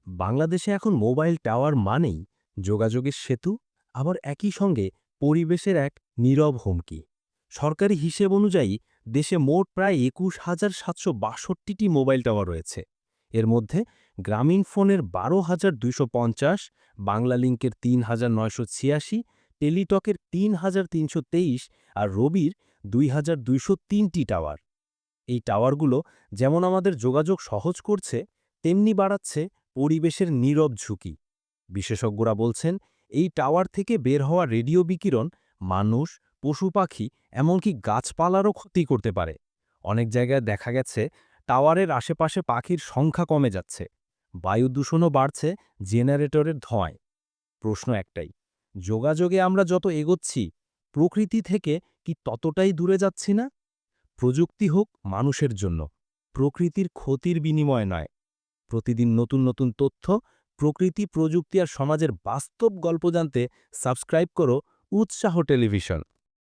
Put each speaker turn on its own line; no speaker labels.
বাংলাদেশে এখন mobile tower মানেই যোগাযোগের সেতু, আবার একই সঙ্গে পরিবেশের এক নীরব হুমকি। সরকারি হিসেব অনুযায়ী দেশে মোট প্রায় ২১,৭৬২টি মোবাইল টাওয়ার রয়েছে। এর মধ্যে গ্রামীণ ফোনের ১২,২৫০, বাংলা লিংকের ৩,৯৮৬, টেলিটকের ৩,৩২৩ আর রবির ২,২০৩টি টাওয়ার। এই টাওয়ারগুলো যেমন আমাদের যোগাযোগ সহজ করছে, তেমনি বাড়াচ্ছে পরিবেশের নীরব ঝুঁকি। বিশেষজ্ঞরা বলছেন, এই টাওয়ার থেকে বের হওয়া রেডিও বিকিরণ মানুষ, পশু-পাখি এমনকি গাছপালারও ক্ষতি করতে পারে। অনেক জায়গায় দেখা গেছে টাওয়ারের আশেপাশে পাখির সংখ্যা কমে যাচ্ছে। বায়ু দূষণও বাড়ছে জেনারেটরের ধোঁয়ায়। প্রশ্ন একটাই, যোগাযোগে আমরা যত এগোচ্ছি, প্রকৃতি থেকে কি ততটাই দূরে যাচ্ছি না? প্রযুক্তি হোক মানুষের জন্য, প্রকৃতির ক্ষতির বিনিময়ে নয়। প্রতিদিন নতুন নতুন তথ্য, প্রকৃতি, প্রযুক্তি আর সমাজের বাস্তব গল্প জানতে সাবস্ক্রাইব করো উৎসাহ টেলিভিশন।